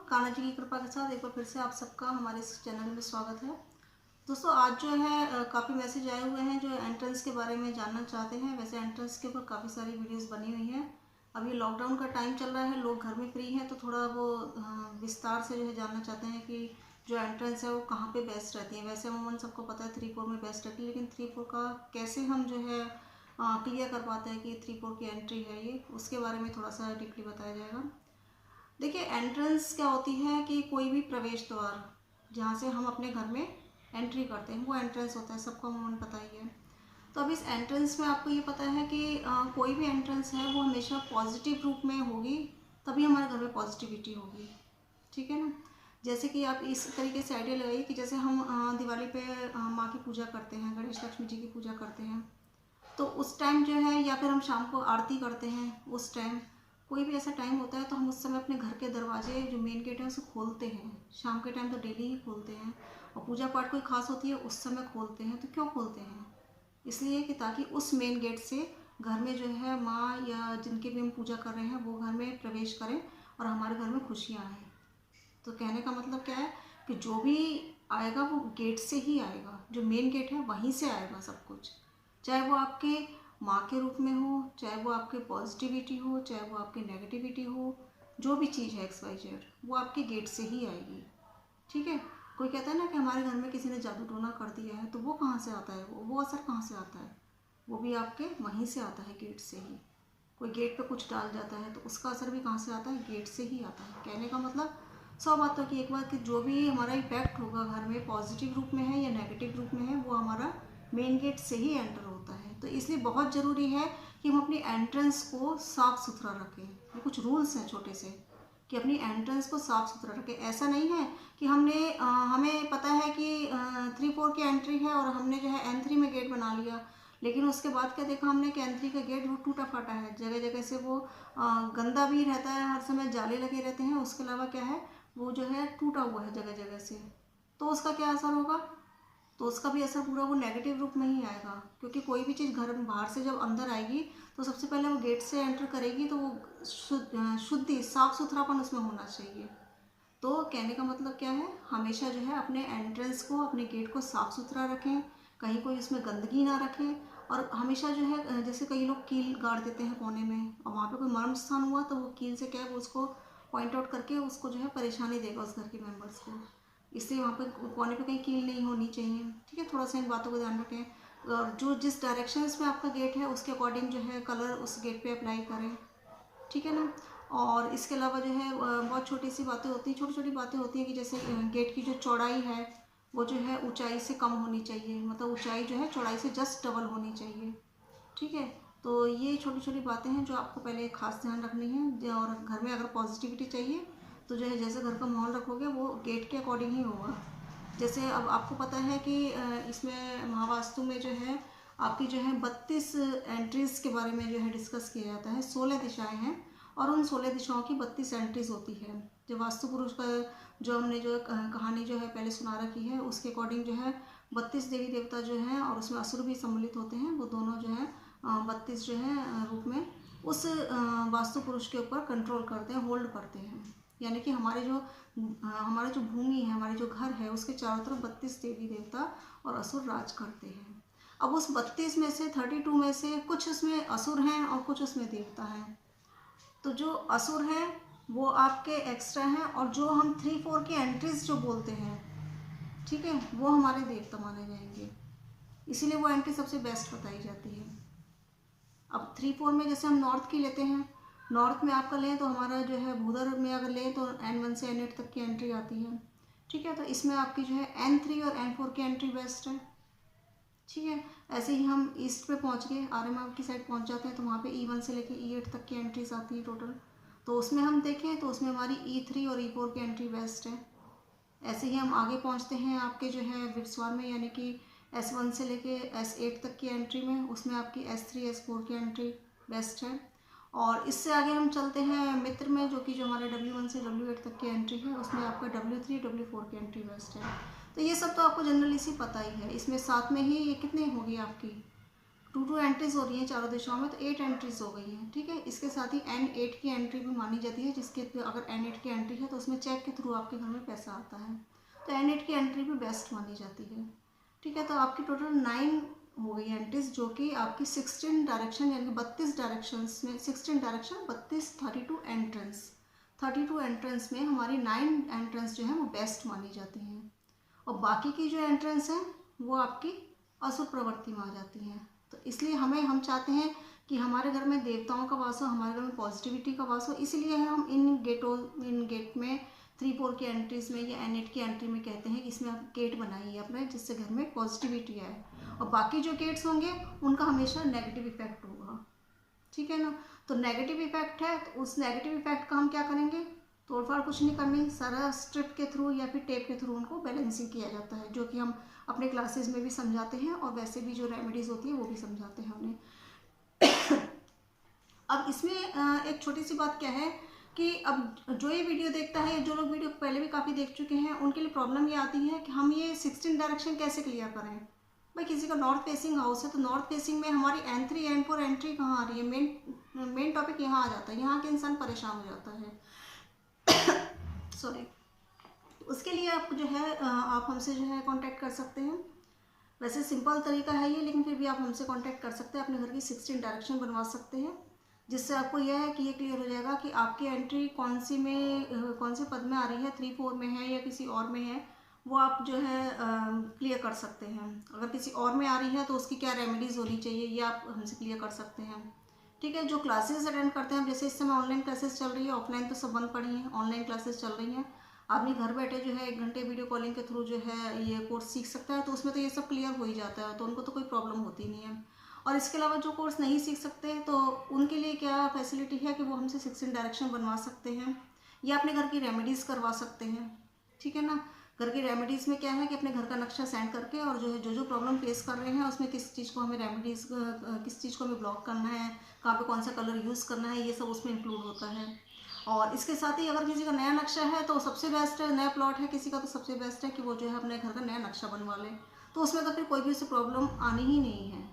कान्हा जी की कृपा के साथ एक बार फिर से आप सबका हमारे इस चैनल में स्वागत है। दोस्तों आज जो है काफ़ी मैसेज आए हुए हैं जो एंट्रेंस के बारे में जानना चाहते हैं। वैसे एंट्रेंस के ऊपर काफ़ी सारी वीडियोस बनी हुई हैं। अभी लॉकडाउन का टाइम चल रहा है, लोग घर में फ्री हैं, तो थोड़ा वो विस्तार से जो है जानना चाहते हैं कि जो एंट्रेंस है वो कहाँ पे बेस्ट रहती है। वैसे अमूमन सबको पता है 3-4 में बेस्ट रहती है, लेकिन 3-4 का कैसे हम जो है क्लियर कर पाते हैं कि 3-4 की एंट्री है ये, उसके बारे में थोड़ा सा डीपली बताया जाएगा। देखिए एंट्रेंस क्या होती है कि कोई भी प्रवेश द्वार जहाँ से हम अपने घर में एंट्री करते हैं वो एंट्रेंस होता है, सबको अमूमन पता ही है। तो अब इस एंट्रेंस में आपको ये पता है कि कोई भी एंट्रेंस है वो हमेशा पॉजिटिव रूप में होगी, तभी हमारे घर में पॉजिटिविटी होगी। ठीक है ना। जैसे कि आप इस तरीके से आइडिया लगाइए कि जैसे हम दिवाली पे माँ की पूजा करते हैं, गणेश लक्ष्मी जी की पूजा करते हैं, तो उस टाइम जो है या फिर हम शाम को आरती करते हैं, उस टाइम कोई भी ऐसा टाइम होता है तो हम उस समय अपने घर के दरवाजे जो मेन गेट है उसे खोलते हैं। शाम के टाइम तो डेली ही खोलते हैं, और पूजा पाठ कोई खास होती है उस समय खोलते हैं। तो क्यों खोलते हैं? इसलिए कि ताकि उस मेन गेट से घर में जो है माँ या जिनकी भी हम पूजा कर रहे हैं वो घर में प्रवेश करें और हमारे घर में खुशियाँ आएँ। तो कहने का मतलब क्या है कि जो भी आएगा वो गेट से ही आएगा, जो मेन गेट है वहीं से आएगा सब कुछ। चाहे वो आपके माँ के रूप में हो, चाहे वो आपके पॉजिटिविटी हो, चाहे वो आपकी नेगेटिविटी हो, जो भी चीज़ है XYZ वो आपके गेट से ही आएगी। ठीक है। कोई कहता है ना कि हमारे घर में किसी ने जादू टोना कर दिया है, तो वो कहाँ से आता है? वो असर कहाँ से आता है? वो भी आपके वहीं से आता है, गेट से ही। कोई गेट पे कुछ डाल जाता है तो उसका असर भी कहाँ से आता है? गेट से ही आता है। कहने का मतलब 100 बातों की एक बात कि जो भी हमारा इफेक्ट होगा घर में, पॉजिटिव रूप में है या नेगेटिव रूप में है, वो हमारा मेन गेट से ही एंटर होता है। तो इसलिए बहुत ज़रूरी है कि हम अपनी एंट्रेंस को साफ़ सुथरा रखें। ये कुछ रूल्स हैं छोटे से कि अपनी एंट्रेंस को साफ़ सुथरा रखें। ऐसा नहीं है कि हमें पता है कि 3-4 की एंट्री है और हमने जो है N3 में गेट बना लिया, लेकिन उसके बाद क्या देखा हमने कि N3 का गेट वो टूटा फाटा है, जगह जगह से वो गंदा भी रहता है, हर समय जाले लगे रहते हैं। उसके अलावा क्या है, वो जो है टूटा हुआ है जगह जगह से। तो उसका क्या असर होगा? तो उसका भी असर पूरा वो नेगेटिव रूप में ही आएगा, क्योंकि कोई भी चीज़ घर बाहर से जब अंदर आएगी तो सबसे पहले वो गेट से एंटर करेगी, तो वो शुद्धि साफ सुथरापन उसमें होना चाहिए। तो कहने का मतलब क्या है, हमेशा जो है अपने एंट्रेंस को, अपने गेट को साफ़ सुथरा रखें, कहीं कोई उसमें गंदगी ना रखें। और हमेशा जो है जैसे कई लोग कील गाड़ देते हैं कोने में, और वहाँ पे कोई मर्म स्थान हुआ तो वो कील से क्या है वो उसको पॉइंट आउट करके उसको जो है परेशानी देगा उस घर के मेंबर्स को। इसलिए वहाँ पे कोने पे कहीं कील नहीं होनी चाहिए। ठीक है, थोड़ा सा इन बातों को ध्यान रखें। और जो जिस डायरेक्शंस में आपका गेट है उसके अकॉर्डिंग जो है कलर उस गेट पे अप्लाई करें। ठीक है ना। और इसके अलावा जो है बहुत छोटी सी बातें होती हैं, छोटी छोटी बातें होती हैं कि जैसे गेट की जो चौड़ाई है वो जो है ऊंचाई से कम होनी चाहिए, मतलब ऊंचाई जो है चौड़ाई से जस्ट डबल होनी चाहिए। ठीक है। तो ये छोटी छोटी बातें हैं जो आपको पहले खास ध्यान रखनी है। और घर में अगर पॉजिटिविटी चाहिए तो जो है जैसे घर का माहौल रखोगे वो गेट के अकॉर्डिंग ही होगा। जैसे अब आपको पता है कि इसमें महावास्तु में जो है आपकी जो है 32 एंट्रीज़ के बारे में जो है डिस्कस किया जाता है। 16 दिशाएं हैं और उन 16 दिशाओं की 32 एंट्रीज होती है। जो वास्तु पुरुष का जो हमने जो कहानी जो है पहले सुना रखी है, उसके अकॉर्डिंग जो है 32 देवी देवता जो हैं और उसमें असुर भी सम्मिलित होते हैं, वो दोनों जो है 32 जो है रूप में उस वास्तु पुरुष के ऊपर कंट्रोल करते हैं, होल्ड करते हैं। यानी कि हमारा जो भूमि है, हमारे जो घर है, उसके चारों तरफ 32 देवी देवता और असुर राज करते हैं। अब उस 32 में से 32 में से कुछ उसमें असुर हैं और कुछ उसमें देवता हैं। तो जो असुर हैं वो आपके एक्स्ट्रा हैं, और जो हम 3-4 की एंट्रीज जो बोलते हैं, ठीक है, वो हमारे देवता माने जाएंगे। इसीलिए वो एंट्री सबसे बेस्ट बताई जाती है। अब 3-4 में जैसे हम नॉर्थ की लेते हैं, नॉर्थ में आपका लें तो हमारा जो है भूधर में अगर लें तो N1 से N8 तक की एंट्री आती है। ठीक है। तो इसमें आपकी जो है N3 और N4 की एंट्री बेस्ट है। ठीक है। ऐसे ही हम ईस्ट पे पहुंच गए, आर्यमान की साइड पहुंच जाते हैं, तो वहाँ पे E1 से लेके E8 तक की एंट्रीज आती है टोटल। तो उसमें हम देखें तो उसमें हमारी E3 और E4 की एंट्री बेस्ट है। ऐसे ही हम आगे पहुंचते हैं आपके जो है विरस्वार में, यानी कि S1 से लेके S8 तक की एंट्री में, उसमें आपकी S3 S4 की एंट्री बेस्ट है। और इससे आगे हम चलते हैं मित्र में, जो कि जो हमारे W1 से W8 तक की एंट्री है, उसमें आपका W3 W4 की एंट्री बेस्ट है। तो ये सब तो आपको जनरली सी पता ही है। इसमें साथ में ही ये कितनी होगी आपकी टू एंट्रीज हो रही हैं चारों दिशाओं में, तो 8 एंट्रीज हो गई हैं, ठीक है। इसके साथ ही N8 की एंट्री भी मानी जाती है, जिसके अगर N8 की एंट्री है तो उसमें चेक के थ्रू आपके घर में पैसा आता है, तो N8 की एंट्री भी बेस्ट मानी जाती है, ठीक है। तो आपकी टोटल 9 हो गई एंट्रीज, जो कि आपकी 16 डायरेक्शन यानी 32 डायरेक्शंस में, 16 डायरेक्शन 32 32 एंट्रेंस में हमारी 9 एंट्रेंस जो है वो बेस्ट मानी जाती हैं, और बाकी की जो एंट्रेंस हैं वो आपकी असुर प्रवृत्ति में आ जाती हैं। तो इसलिए हम चाहते हैं कि हमारे घर में देवताओं का वास हो, हमारे घर में पॉजिटिविटी का वास हो, इसलिए हम इन गेट में 3-4 की एंट्रीज में या N8 की एंट्री में कहते हैं कि इसमें आप गेट बनाइए अपने, जिससे घर में पॉजिटिविटी आए, और बाकी जो गेट्स होंगे उनका हमेशा नेगेटिव इफेक्ट होगा, ठीक है ना। तो नेगेटिव इफेक्ट है, तो उस नेगेटिव इफेक्ट का हम क्या करेंगे, तोड़फाड़ कुछ नहीं करनी, सारा स्ट्रिप के थ्रू या फिर टेप के थ्रू उनको बैलेंसिंग किया जाता है, जो कि हम अपने क्लासेस में भी समझाते हैं, और वैसे भी जो रेमेडीज़ होती है वो भी समझाते हैं उन्हें। अब इसमें एक छोटी सी बात क्या है कि अब जो ये वीडियो देखता है, जो लोग वीडियो पहले भी काफ़ी देख चुके हैं, उनके लिए प्रॉब्लम ये आती है कि हम ये 16 डायरेक्शन कैसे क्लियर करें। भाई किसी का नॉर्थ फेसिंग हाउस है, तो नॉर्थ फेसिंग में हमारी N3 N4 एंट्री कहाँ आ रही है, मेन टॉपिक यहाँ आ जाता है, यहाँ के इंसान परेशान हो जाता है। सॉरी। उसके लिए आप जो है आप हमसे जो है कांटेक्ट कर सकते हैं। वैसे सिंपल तरीका है ये, लेकिन फिर भी आप हमसे कांटेक्ट कर सकते हैं, अपने घर की 16 डायरेक्शन बनवा सकते हैं, जिससे आपको यह है कि ये क्लियर हो जाएगा कि आपकी एंट्री कौन से पद में आ रही है, 3-4 में है या किसी और में है, वो आप जो है क्लियर कर सकते हैं। अगर किसी और में आ रही है तो उसकी क्या रेमेडीज़ होनी चाहिए, ये आप हमसे क्लियर कर सकते हैं, ठीक है। जो क्लासेस अटेंड करते हैं, जैसे इस समय ऑनलाइन क्लासेस चल रही है, ऑफलाइन तो सब बंद पड़ी हैं, ऑनलाइन क्लासेस चल रही हैं, आदमी घर बैठे जो है 1 घंटे वीडियो कॉलिंग के थ्रू जो है ये कोर्स सीख सकता है, तो उसमें तो ये सब क्लियर हो ही जाता है, तो उनको तो कोई प्रॉब्लम होती नहीं है। और इसके अलावा जो कोर्स नहीं सीख सकते तो उनके लिए क्या फैसिलिटी है कि वो हमसे 16 डायरेक्शन बनवा सकते हैं, या अपने घर की रेमेडीज़ करवा सकते हैं, ठीक है ना। घर की रेमेडीज़ में क्या है कि अपने घर का नक्शा सेंड करके, और जो है जो प्रॉब्लम फेस कर रहे हैं उसमें किस चीज़ को हमें रेमेडीज़, किस चीज़ को हमें ब्लॉक करना है, कहाँ पे कौन सा कलर यूज़ करना है, ये सब उसमें इंक्लूड होता है। और इसके साथ ही अगर किसी का नया नक्शा है तो सबसे बेस्ट है, नया प्लॉट है किसी का, तो सबसे बेस्ट है कि वो जो है अपने घर का नया नक्शा बनवा ले, तो उसमें तो फिर कोई भी उससे प्रॉब्लम आनी ही नहीं है।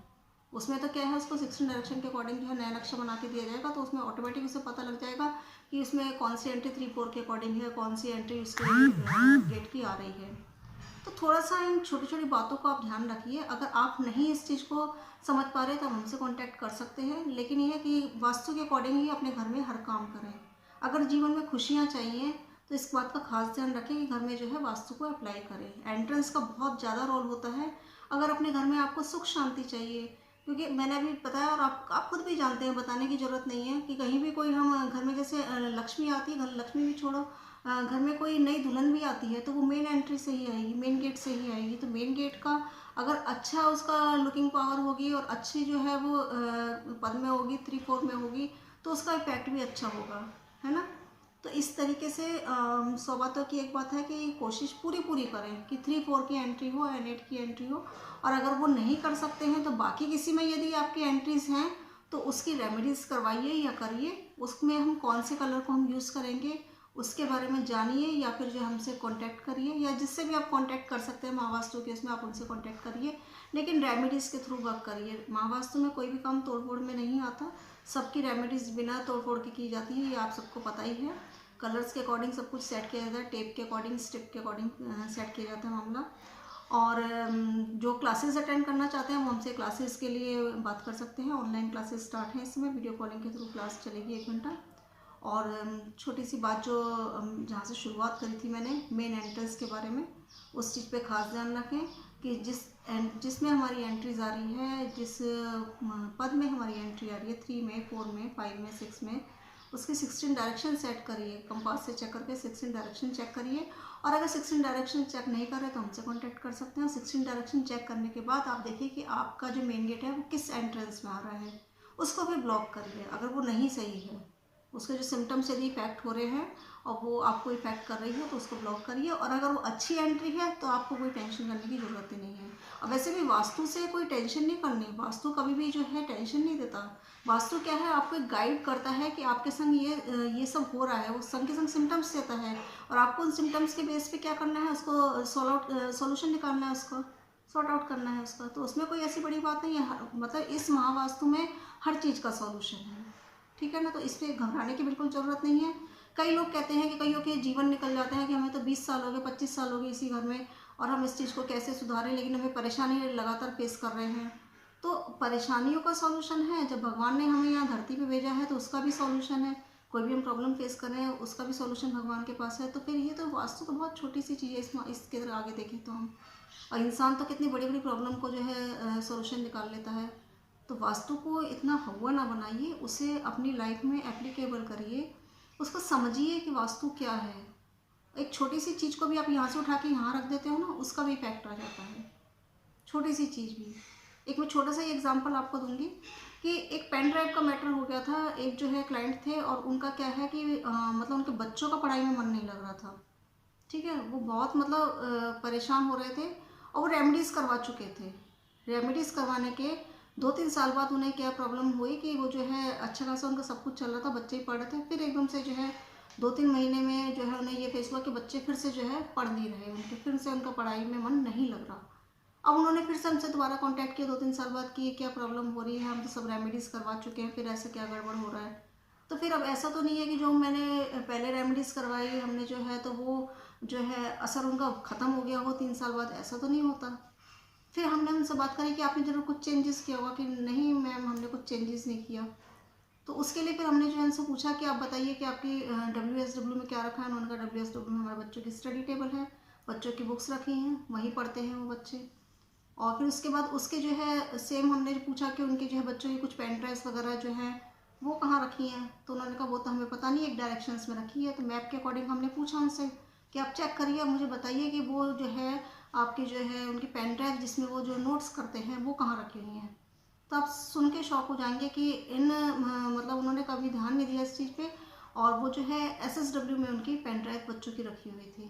उसमें तो क्या है, उसको 16 डायरेक्शन के अकॉर्डिंग जो है नया नक्शा बना के दिया जाएगा, तो उसमें ऑटोमेटिक उसे पता लग जाएगा कि इसमें कौन सी एंट्री 3-4 के अकॉर्डिंग है, कौन सी एंट्री उसके गेट की आ रही है। तो थोड़ा सा इन छोटी छोटी बातों को आप ध्यान रखिए। अगर आप नहीं इस चीज़ को समझ पा रहे तो हमसे कांटेक्ट कर सकते हैं, लेकिन ये है कि वास्तु के अकॉर्डिंग ही अपने घर में हर काम करें। अगर जीवन में खुशियाँ चाहिए तो इस बात का खास ध्यान रखें कि घर में जो है वास्तु को अप्लाई करें। एंट्रेंस का बहुत ज़्यादा रोल होता है। अगर अपने घर में आपको सुख शांति चाहिए, क्योंकि मैंने अभी बताया और आप खुद भी जानते हैं, बताने की ज़रूरत नहीं है कि कहीं भी कोई हम घर में जैसे लक्ष्मी आती है, घर लक्ष्मी भी छोड़ो, घर में कोई नई दुल्हन भी आती है तो वो मेन एंट्री से ही आएगी, मेन गेट से ही आएगी। तो मेन गेट का अगर अच्छा उसका लुकिंग पावर होगी और अच्छी जो है वो पद में होगी, 3-4 में होगी, तो उसका इफेक्ट भी अच्छा होगा, है ना। तो इस तरीके से 100 बातों की एक बात है कि कोशिश पूरी करें कि 3-4 की एंट्री हो, N8 की एंट्री हो। और अगर वो नहीं कर सकते हैं तो बाकी किसी में यदि आपकी एंट्रीज हैं तो उसकी रेमेडीज़ करवाइए या करिए। उसमें हम कौन से कलर को हम यूज़ करेंगे उसके बारे में जानिए, या फिर जो हमसे कांटेक्ट करिए, या जिससे भी आप कांटेक्ट कर सकते हैं महावास्तु के उसमें आप उनसे कांटेक्ट करिए, लेकिन रेमेडीज़ के थ्रू वर्क करिए। महावास्तु में कोई भी काम तोड़-फोड़ में नहीं आता, सबकी रेमेडीज़ बिना तोड़-फोड़ के की जाती है, ये आप सबको पता ही है। कलर्स के अकॉर्डिंग सब कुछ सेट किया जाता है, टेप के अकॉर्डिंग, स्टिप के अकॉर्डिंग सेट किया जाता है मामला। और जो क्लासेस अटेंड करना चाहते हैं वो हमसे क्लासेस के लिए बात कर सकते हैं। ऑनलाइन क्लासेस स्टार्ट हैं इस समय, वीडियो कॉलिंग के थ्रू क्लास चलेगी 1 घंटा। और छोटी सी बात जो जहाँ से शुरुआत करी थी मैंने मेन एंट्रेंस के बारे में, उस चीज़ पे खास ध्यान रखें कि जिसमें हमारी एंट्रीज आ रही है, जिस पद में हमारी एंट्री आ रही है, 3 में, 4 में, 5 में, 6 में, उसकी 16 डायरेक्शन सेट करिए, कंपास से चेक करके 16 डायरेक्शन चेक करिए। और अगर 16 डायरेक्शन चेक नहीं कर रहे तो हमसे कांटेक्ट कर सकते हैं। 16 डायरेक्शन चेक करने के बाद आप देखिए कि आपका जो मेन गेट है वो किस एंट्रेंस में आ रहा है, उसको भी ब्लॉक करिए। अगर वो नहीं सही है, उसके जो सिम्टम्स यदि इफेक्ट हो रहे हैं और वो आपको इफेक्ट कर रही है तो उसको ब्लॉक करिए। और अगर वो अच्छी एंट्री है तो आपको कोई टेंशन करने की ज़रूरत ही नहीं है। और वैसे भी वास्तु से कोई टेंशन नहीं करनी, वास्तु कभी भी जो है टेंशन नहीं देता। वास्तु क्या है, आपको एक गाइड करता है कि आपके संग ये सब हो रहा है, वो संग के संग सिम्टम्स देता है और आपको उन सिम्टम्स के बेस पे क्या करना है, उसको सॉल्यूशन निकालना है उसको, सॉर्ट आउट करना है उसका। तो उसमें कोई ऐसी बड़ी बात नहीं है, मतलब इस महावास्तु में हर चीज़ का सॉल्यूशन है, ठीक है ना। तो इस पर घबराने की बिल्कुल ज़रूरत नहीं है। कई लोग कहते हैं कि कईयों के जीवन निकल जाते हैं कि हमें तो 20 साल हो गए, 25 साल हो गए इसी घर में और हम इस चीज़ को कैसे सुधारें, लेकिन हमें परेशानी लगातार फेस कर रहे हैं। तो परेशानियों का सॉल्यूशन है, जब भगवान ने हमें यहाँ धरती पे भेजा है तो उसका भी सॉल्यूशन है। कोई भी हम प्रॉब्लम फेस कर रहे हैं उसका भी सॉल्यूशन भगवान के पास है। तो फिर ये तो वास्तु तो बहुत छोटी सी चीज़ है इसके तरह आगे देखें तो हम, और इंसान तो कितनी बड़ी बड़ी प्रॉब्लम को जो है सॉल्यूशन निकाल लेता है। तो वास्तु को इतना हवा ना बनाइए, उसे अपनी लाइफ में एप्लीकेबल करिए, उसको समझिए कि वास्तु क्या है। एक छोटी सी चीज़ को भी आप यहाँ से उठा के यहाँ रख देते हो ना, उसका भी इफेक्ट आ जाता है, छोटी सी चीज़ भी। एक मैं छोटा सा एग्जांपल आपको दूंगी कि एक पेन ड्राइव का मैटर हो गया था। एक जो है क्लाइंट थे और उनका क्या है कि मतलब उनके बच्चों का पढ़ाई में मन नहीं लग रहा था, ठीक है। वो बहुत मतलब परेशान हो रहे थे और वो रेमेडीज़ करवा चुके थे। रेमेडीज़ करवाने के 2-3 साल बाद उन्हें क्या प्रॉब्लम हुई कि वो जो है अच्छा खासा उनका सब कुछ चल रहा था, बच्चे ही पढ़ रहे थे, फिर एकदम से जो है 2-3 महीने में जो है उन्हें ये फेस हुआ कि बच्चे फिर से जो है पढ़ नहीं रहे, उनके फिर से उनका पढ़ाई में मन नहीं लग रहा। अब उन्होंने फिर से हमसे दोबारा कांटेक्ट किया 2-3 साल बाद कि ये क्या प्रॉब्लम हो रही है, हम तो सब रेमेडीज़ करवा चुके हैं, फिर ऐसा क्या गड़बड़ हो रहा है। तो फिर अब ऐसा तो नहीं है कि जो मैंने पहले रेमेडीज़ करवाई हमने जो है तो वो जो है असर उनका ख़त्म हो गया हो 3 साल बाद, ऐसा तो नहीं होता। फिर हमने उनसे बात करी कि आपने ज़रूर कुछ चेंजेस किया होगा, कि नहीं मैम हमने कुछ चेंजेस नहीं किया। तो उसके लिए फिर हमने जो है उनसे पूछा कि आप बताइए कि आपकी WSW में क्या रखा है। उन्होंने कहा WSW में हमारे बच्चों की स्टडी टेबल है, बच्चों की बुक्स रखी हैं, वहीं पढ़ते हैं वो बच्चे। और फिर उसके बाद उसके जो है सेम हमने पूछा कि उनके जो है बच्चों की कुछ पेन ड्राइव्स वगैरह जो हैं वो कहाँ रखी हैं। तो उन्होंने कहा वो तो हमें पता नहीं, एक डायरेक्शंस में रखी है। तो मैप के अकॉर्डिंग हमने पूछा उनसे कि आप चेक करिए, मुझे बताइए कि वो जो है आपकी जो है उनकी पेन ड्राइव जिसमें वो जो नोट्स करते हैं वो कहाँ रखी हुई हैं। तो आप सुन के शॉक हो जाएंगे कि इन मतलब उन्होंने कभी ध्यान नहीं दिया इस चीज़ पे, और वो जो है SSW में उनकी पेन ड्राइव बच्चों की रखी हुई थी,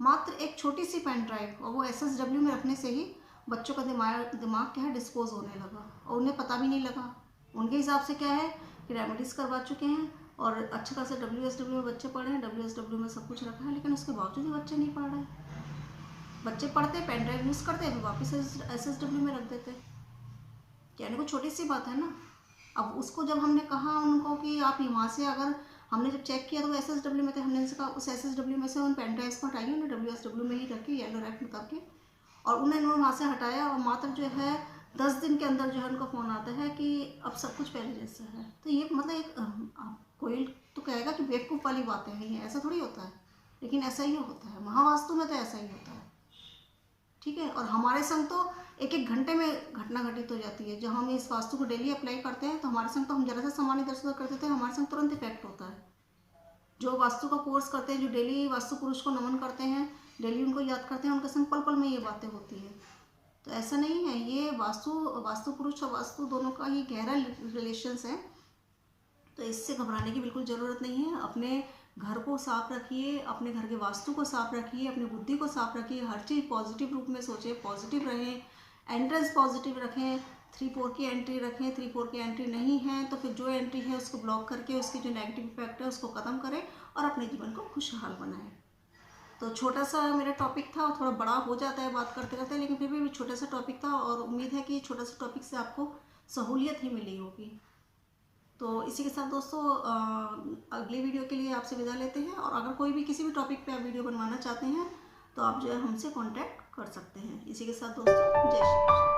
मात्र एक छोटी सी पेन ड्राइव। और वो SSW में रखने से ही बच्चों का दिमाग क्या है डिस्पोज होने लगा और उन्हें पता भी नहीं लगा। उनके हिसाब से क्या है कि रेमेडीज़ करवा चुके हैं और अच्छे खासे WSW में बच्चे पढ़े हैं, WSW में सब कुछ रखा है, लेकिन उसके बावजूद भी बच्चे नहीं पढ़ रहे। बच्चे पढ़ते, पेन ड्राइव यूज़ करते, फिर वापस SSW में रख देते। कहने को छोटी सी बात है ना। अब उसको जब हमने कहा उनको कि आप यहाँ से, अगर हमने जब चेक किया तो वो SSW में थे, हमने उनसे कहा उस SSW में से उन पेन ड्राइव्स को हटाइए, उन्हें WSW में ही रखिए येलो रैक में करके, और उन्हें वहाँ से हटाया। और मात्र जो है 10 दिन के अंदर जो है उनका फ़ोन आता है कि अब सब कुछ पहले जैसा है। तो ये मतलब एक कोई तो कहेगा कि बेवकूफ़ वाली बातें हैं, ये ऐसा थोड़ी होता है, लेकिन ऐसा ही होता है। महावास्तु में तो ऐसा ही होता है, ठीक है। और हमारे संग तो एक एक घंटे में घटना घटित हो जाती है। जब हम इस वास्तु को डेली अप्लाई करते हैं तो हमारे संग तो हम जरा सा सामान इधर से उधर कर देते हैं, हमारे संग तुरंत इफेक्ट होता है। जो वास्तु का कोर्स करते हैं, जो डेली वास्तु पुरुष को नमन करते हैं, डेली उनको याद करते हैं, उनके संग पल पल में ये बातें होती है। तो ऐसा नहीं है, ये वास्तु पुरुष और वास्तु दोनों का ही गहरा रिलेशंस है। तो इससे घबराने की बिल्कुल ज़रूरत नहीं है। अपने घर को साफ रखिए, अपने घर के वास्तु को साफ रखिए, अपनी बुद्धि को साफ रखिए, हर चीज़ पॉजिटिव रूप में सोचें, पॉजिटिव रहें, एंट्रेंस पॉजिटिव रखें, 3-4 की एंट्री रखें। 3-4 की एंट्री नहीं है तो फिर जो एंट्री है उसको ब्लॉक करके उसकी जो नेगेटिव इफेक्ट है उसको ख़त्म करें और अपने जीवन को खुशहाल बनाएं। तो छोटा सा मेरा टॉपिक था, थोड़ा बड़ा हो जाता है बात करते करते, लेकिन फिर भी छोटा सा टॉपिक था और उम्मीद है कि छोटा सा टॉपिक से आपको सहूलियत ही मिली होगी। तो इसी के साथ दोस्तों अगली वीडियो के लिए आपसे विदा लेते हैं। और अगर कोई भी किसी भी टॉपिक पे आप वीडियो बनवाना चाहते हैं तो आप जो है हमसे कांटेक्ट कर सकते हैं। इसी के साथ दोस्तों जय श्री कृष्ण।